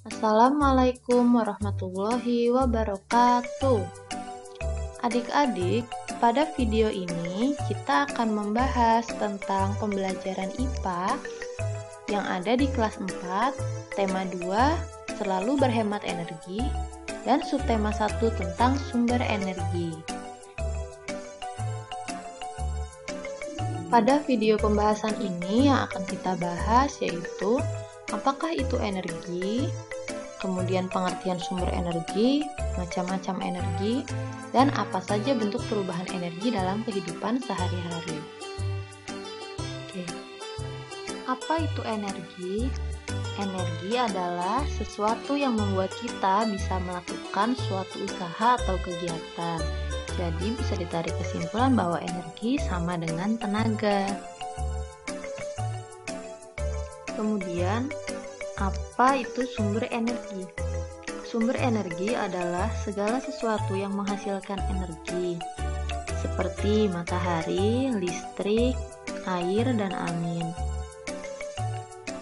Assalamualaikum warahmatullahi wabarakatuh. Adik-adik, pada video ini kita akan membahas tentang pembelajaran IPA yang ada di kelas 4, tema 2, selalu berhemat energi, dan subtema 1 tentang sumber energi. Pada video pembahasan ini yang akan kita bahas yaitu apakah itu energi, kemudian pengertian sumber energi, macam-macam energi, dan apa saja bentuk perubahan energi dalam kehidupan sehari-hari. Oke. Apa itu energi? Energi adalah sesuatu yang membuat kita bisa melakukan suatu usaha atau kegiatan. Jadi bisa ditarik kesimpulan bahwa energi sama dengan tenaga. Kemudian, apa itu sumber energi? Sumber energi adalah segala sesuatu yang menghasilkan energi, seperti matahari, listrik, air, dan angin.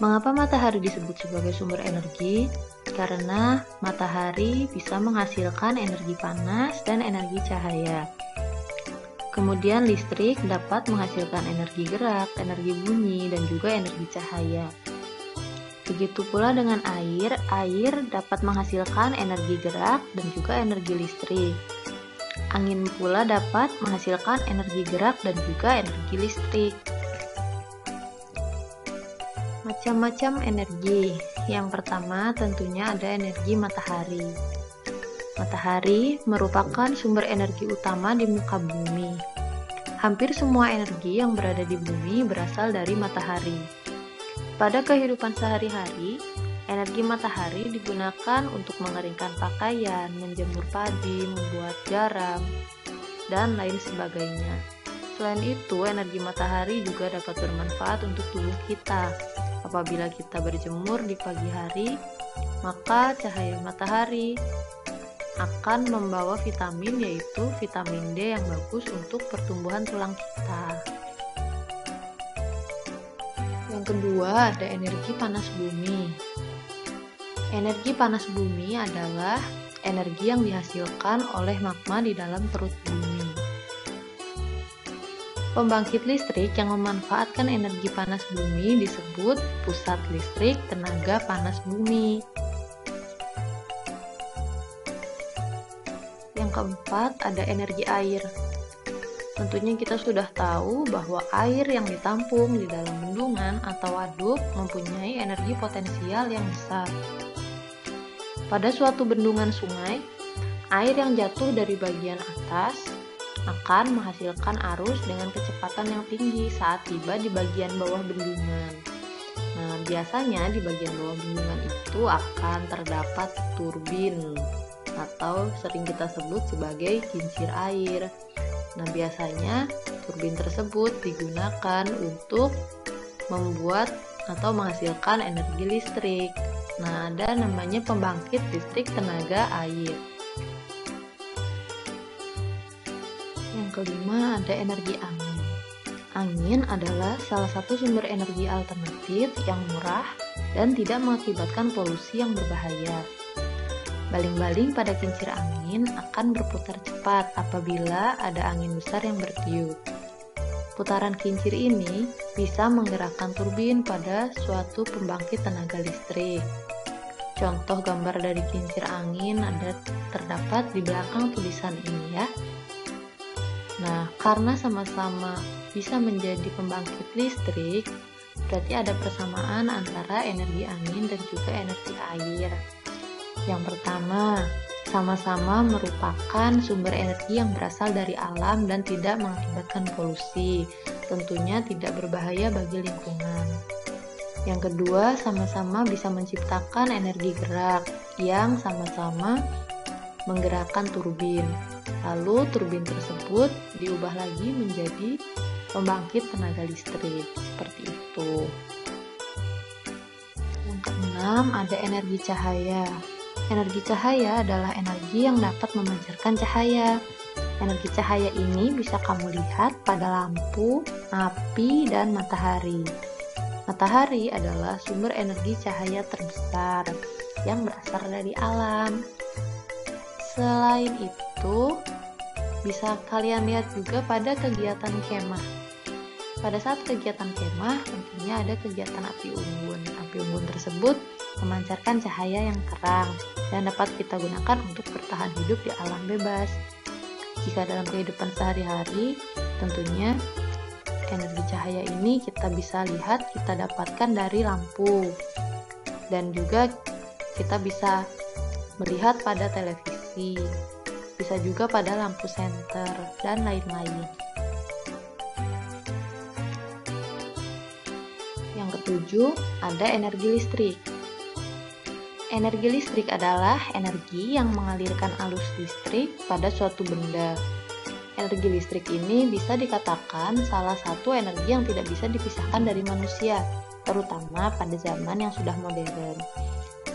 Mengapa matahari disebut sebagai sumber energi? Karena matahari bisa menghasilkan energi panas dan energi cahaya. Kemudian listrik dapat menghasilkan energi gerak, energi bunyi, dan juga energi cahaya. Begitu pula dengan air dapat menghasilkan energi gerak dan juga energi listrik. Angin pula dapat menghasilkan energi gerak dan juga energi listrik. Macam-macam energi. Yang pertama tentunya ada energi matahari. Matahari merupakan sumber energi utama di muka bumi. Hampir semua energi yang berada di bumi berasal dari matahari. Pada kehidupan sehari-hari, energi matahari digunakan untuk mengeringkan pakaian, menjemur padi, membuat garam, dan lain sebagainya. Selain itu, energi matahari juga dapat bermanfaat untuk tubuh kita. Apabila kita berjemur di pagi hari, maka cahaya matahari akan membawa vitamin, yaitu vitamin D yang bagus untuk pertumbuhan tulang kita. Yang kedua, ada energi panas bumi. Energi panas bumi adalah energi yang dihasilkan oleh magma di dalam perut bumi. Pembangkit listrik yang memanfaatkan energi panas bumi disebut pusat listrik tenaga panas bumi. Yang keempat, ada energi air. Tentunya kita sudah tahu bahwa air yang ditampung di dalam bendungan atau waduk mempunyai energi potensial yang besar. Pada suatu bendungan sungai, air yang jatuh dari bagian atas akan menghasilkan arus dengan kecepatan yang tinggi saat tiba di bagian bawah bendungan. Nah, biasanya di bagian bawah bendungan itu akan terdapat turbin atau sering kita sebut sebagai kincir air. Nah, biasanya turbin tersebut digunakan untuk membuat atau menghasilkan energi listrik. Nah, ada namanya pembangkit listrik tenaga air. Yang kelima, ada energi angin. Angin adalah salah satu sumber energi alternatif yang murah dan tidak mengakibatkan polusi yang berbahaya. Baling-baling pada kincir angin akan berputar cepat apabila ada angin besar yang bertiup. Putaran kincir ini bisa menggerakkan turbin pada suatu pembangkit tenaga listrik. Contoh gambar dari kincir angin terdapat di belakang tulisan ini ya. Nah, karena sama-sama bisa menjadi pembangkit listrik, berarti ada persamaan antara energi angin dan juga energi air. Yang pertama, sama-sama merupakan sumber energi yang berasal dari alam dan tidak mengakibatkan polusi. Tentunya tidak berbahaya bagi lingkungan. Yang kedua, sama-sama bisa menciptakan energi gerak yang sama-sama menggerakkan turbin. Lalu turbin tersebut diubah lagi menjadi pembangkit tenaga listrik. Seperti itu. Yang keenam, ada energi cahaya. Energi cahaya adalah energi yang dapat memancarkan cahaya. Energi cahaya ini bisa kamu lihat pada lampu, api, dan matahari. Matahari adalah sumber energi cahaya terbesar. yang berasal dari alam. Selain itu, bisa kalian lihat juga pada kegiatan kemah. Pada saat kegiatan kemah, tentunya ada kegiatan api unggun. Api unggun tersebut memancarkan cahaya yang terang dan dapat kita gunakan untuk bertahan hidup di alam bebas. Jika dalam kehidupan sehari-hari, tentunya energi cahaya ini kita bisa lihat, kita dapatkan dari lampu. Dan juga kita bisa melihat pada televisi, bisa juga pada lampu senter, dan lain-lain. Yang ketujuh, ada energi listrik. Energi listrik adalah energi yang mengalirkan arus listrik pada suatu benda. Energi listrik ini bisa dikatakan salah satu energi yang tidak bisa dipisahkan dari manusia, terutama pada zaman yang sudah modern.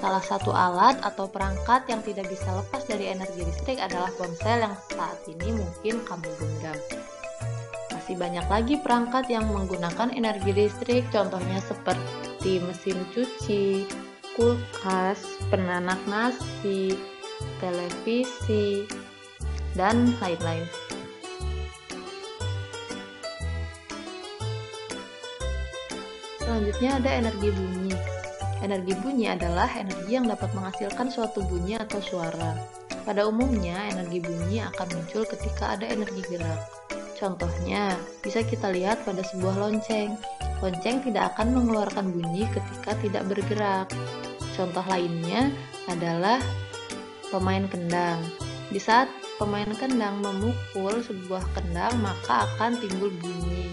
Salah satu alat atau perangkat yang tidak bisa lepas dari energi listrik adalah ponsel yang saat ini mungkin kamu genggam. Masih banyak lagi perangkat yang menggunakan energi listrik, contohnya seperti mesin cuci, kulkas, penanak nasi, televisi, dan lain-lain. Selanjutnya ada energi bunyi. Energi bunyi adalah energi yang dapat menghasilkan suatu bunyi atau suara. Pada umumnya, energi bunyi akan muncul ketika ada energi gerak. Contohnya, bisa kita lihat pada sebuah lonceng. Lonceng tidak akan mengeluarkan bunyi ketika tidak bergerak. Contoh lainnya adalah pemain kendang. Di saat pemain kendang memukul sebuah kendang, maka akan timbul bunyi.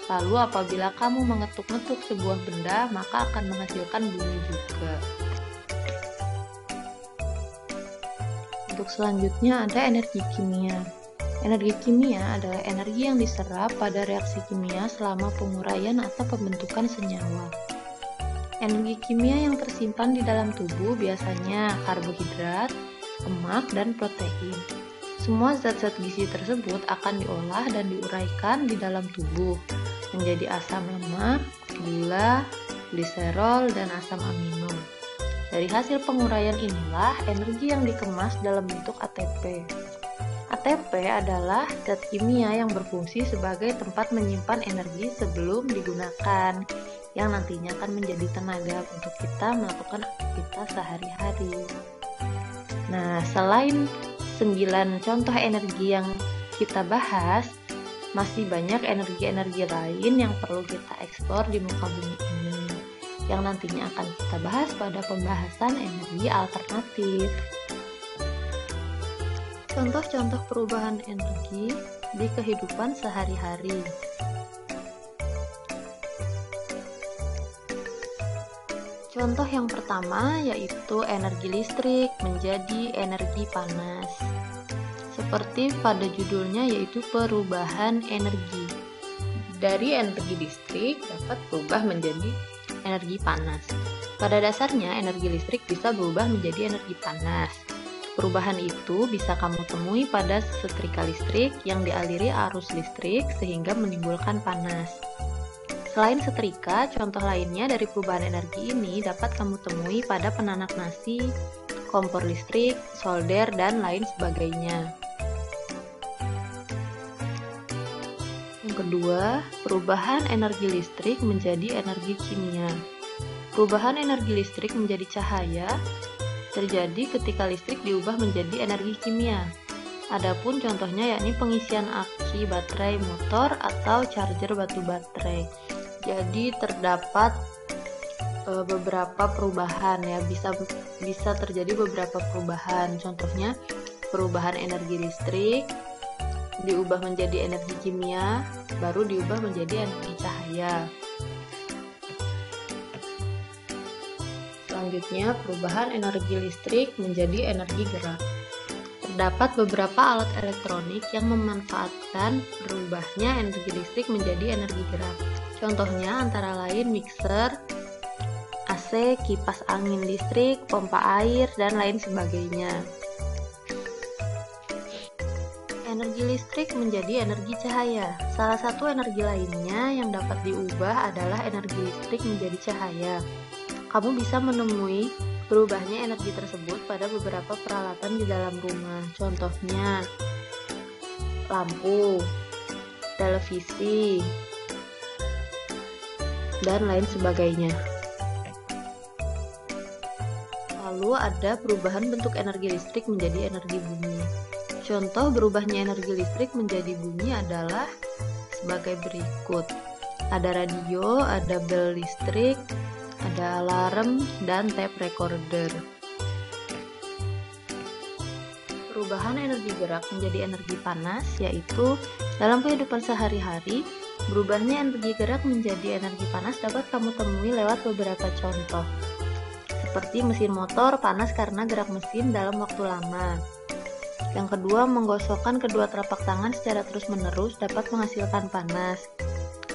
Lalu apabila kamu mengetuk-ngetuk sebuah benda, maka akan menghasilkan bunyi juga. Untuk selanjutnya ada energi kimia. Energi kimia adalah energi yang diserap pada reaksi kimia selama penguraian atau pembentukan senyawa. Energi kimia yang tersimpan di dalam tubuh biasanya karbohidrat, lemak, dan protein. Semua zat-zat gizi tersebut akan diolah dan diuraikan di dalam tubuh menjadi asam lemak, gula, gliserol, dan asam amino. Dari hasil penguraian inilah energi yang dikemas dalam bentuk ATP. ATP adalah zat kimia yang berfungsi sebagai tempat menyimpan energi sebelum digunakan, yang nantinya akan menjadi tenaga untuk kita melakukan aktivitas sehari-hari. Nah, selain 9 contoh energi yang kita bahas, masih banyak energi-energi lain yang perlu kita eksplor di muka bumi ini, yang nantinya akan kita bahas pada pembahasan energi alternatif. Contoh-contoh perubahan energi di kehidupan sehari-hari. Contoh yang pertama yaitu energi listrik menjadi energi panas. Seperti pada judulnya, yaitu perubahan energi. Dari energi listrik dapat berubah menjadi energi panas. Pada dasarnya energi listrik bisa berubah menjadi energi panas. Perubahan itu bisa kamu temui pada setrika listrik yang dialiri arus listrik sehingga menimbulkan panas. Selain setrika, contoh lainnya dari perubahan energi ini dapat kamu temui pada penanak nasi, kompor listrik, solder, dan lain sebagainya. Yang kedua, perubahan energi listrik menjadi energi kimia. Perubahan energi listrik menjadi cahaya terjadi ketika listrik diubah menjadi energi kimia. Adapun contohnya yakni pengisian aki baterai motor atau charger batu baterai. Jadi terdapat beberapa perubahan ya, bisa terjadi beberapa perubahan. Contohnya perubahan energi listrik diubah menjadi energi kimia, baru diubah menjadi energi cahaya. Selanjutnya perubahan energi listrik menjadi energi gerak. Terdapat beberapa alat elektronik yang memanfaatkan berubahnya energi listrik menjadi energi gerak. Contohnya antara lain mixer, AC, kipas angin listrik, pompa air, dan lain sebagainya. Energi listrik menjadi energi cahaya. Salah satu energi lainnya yang dapat diubah adalah energi listrik menjadi cahaya. Kamu bisa menemui Berubahnya energi tersebut pada beberapa peralatan di dalam rumah, contohnya lampu, televisi, dan lain sebagainya. Lalu ada perubahan bentuk energi listrik menjadi energi bumi. Contoh berubahnya energi listrik menjadi bumi adalah sebagai berikut. Ada radio, ada bel listrik, ada alarm, dan tape recorder. Perubahan energi gerak menjadi energi panas, yaitu dalam kehidupan sehari-hari, berubahnya energi gerak menjadi energi panas dapat kamu temui lewat beberapa contoh. Seperti mesin motor panas karena gerak mesin dalam waktu lama. Yang kedua, menggosokkan kedua telapak tangan secara terus-menerus dapat menghasilkan panas.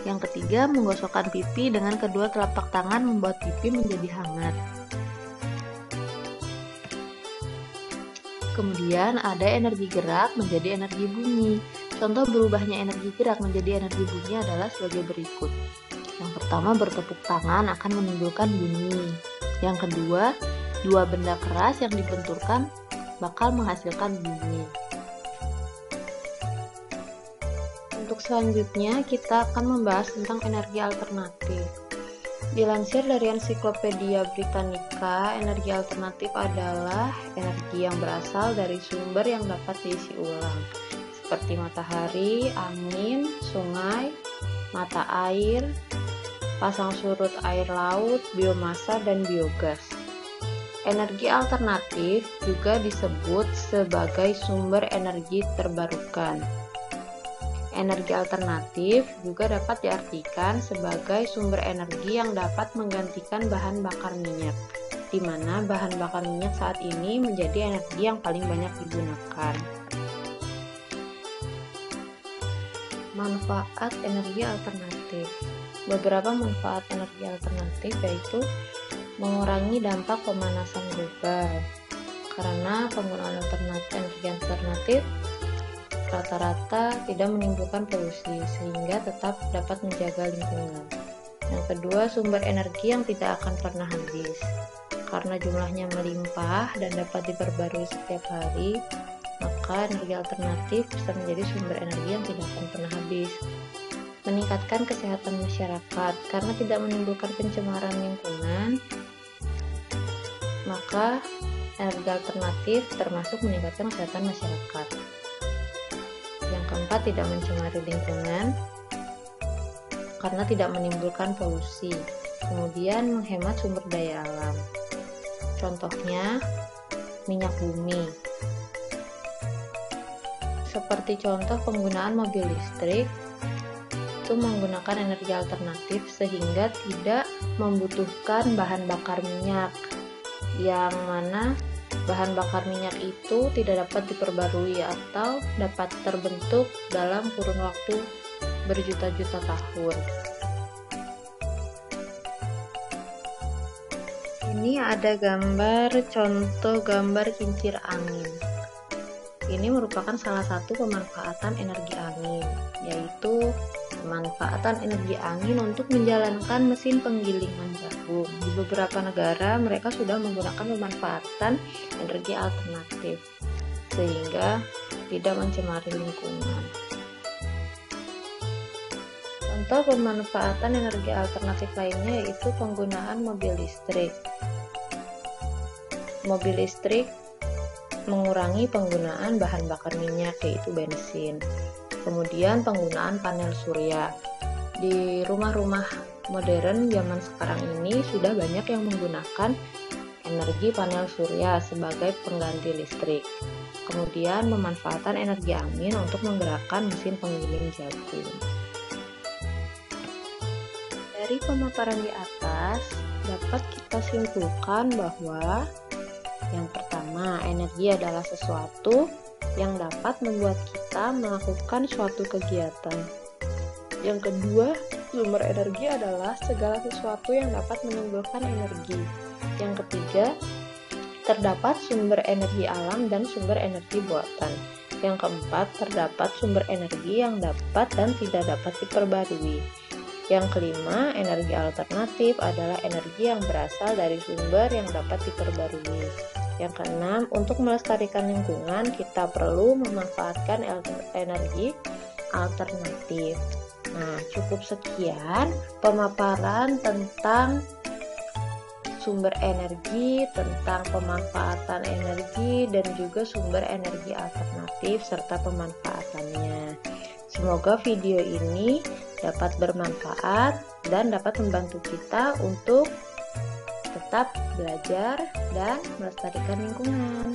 Yang ketiga, menggosokkan pipi dengan kedua telapak tangan membuat pipi menjadi hangat. Kemudian ada energi gerak menjadi energi bunyi. Contoh berubahnya energi gerak menjadi energi bunyi adalah sebagai berikut. Yang pertama, bertepuk tangan akan menimbulkan bunyi. Yang kedua, dua benda keras yang dibenturkan bakal menghasilkan bunyi. Untuk selanjutnya, kita akan membahas tentang energi alternatif. Dilansir dari Ensiklopedia Britannica, energi alternatif adalah energi yang berasal dari sumber yang dapat diisi ulang, seperti matahari, angin, sungai, mata air, pasang surut air laut, biomasa, dan biogas. Energi alternatif juga disebut sebagai sumber energi terbarukan. Energi alternatif juga dapat diartikan sebagai sumber energi yang dapat menggantikan bahan bakar minyak, di mana bahan bakar minyak saat ini menjadi energi yang paling banyak digunakan. Manfaat energi alternatif. Beberapa manfaat energi alternatif yaitu mengurangi dampak pemanasan global, karena penggunaan energi alternatif rata-rata tidak menimbulkan polusi sehingga tetap dapat menjaga lingkungan. Yang kedua, sumber energi yang tidak akan pernah habis. Karena jumlahnya melimpah dan dapat diperbarui setiap hari, maka energi alternatif bisa menjadi sumber energi yang tidak akan pernah habis. Meningkatkan kesehatan masyarakat karena tidak menimbulkan pencemaran lingkungan, maka energi alternatif termasuk meningkatkan kesehatan masyarakat. Yang keempat, tidak mencemari lingkungan karena tidak menimbulkan polusi. Kemudian menghemat sumber daya alam. Contohnya minyak bumi. Seperti contoh penggunaan mobil listrik itu menggunakan energi alternatif sehingga tidak membutuhkan bahan bakar minyak, yang mana bahan bakar minyak itu tidak dapat diperbarui atau dapat terbentuk dalam kurun waktu berjuta-juta tahun. Ini ada contoh gambar kincir angin. Ini merupakan salah satu pemanfaatan energi angin, yaitu pemanfaatan energi angin untuk menjalankan mesin penggilingan jagung. Di beberapa negara mereka sudah menggunakan pemanfaatan energi alternatif sehingga tidak mencemari lingkungan. Contoh pemanfaatan energi alternatif lainnya yaitu penggunaan mobil listrik. Mobil listrik mengurangi penggunaan bahan bakar minyak yaitu bensin. Kemudian penggunaan panel surya. Di rumah-rumah modern zaman sekarang ini sudah banyak yang menggunakan energi panel surya sebagai pengganti listrik. Kemudian pemanfaatan energi angin untuk menggerakkan mesin penggiling jagung. Dari pemaparan di atas dapat kita simpulkan bahwa yang pertama, energi adalah sesuatu yang dapat membuat kita melakukan suatu kegiatan. Yang kedua, sumber energi adalah segala sesuatu yang dapat menimbulkan energi. Yang ketiga, terdapat sumber energi alam dan sumber energi buatan. Yang keempat, terdapat sumber energi yang dapat dan tidak dapat diperbarui. Yang kelima, energi alternatif adalah energi yang berasal dari sumber yang dapat diperbarui. Yang keenam, untuk melestarikan lingkungan, kita perlu memanfaatkan energi alternatif. Nah, cukup sekian pemaparan tentang sumber energi, tentang pemanfaatan energi, dan juga sumber energi alternatif serta pemanfaatannya. Semoga video ini dapat bermanfaat dan dapat membantu kita untuk tetap belajar dan melestarikan lingkungan.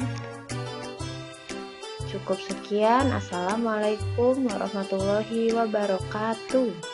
Cukup sekian. Assalamualaikum warahmatullahi wabarakatuh.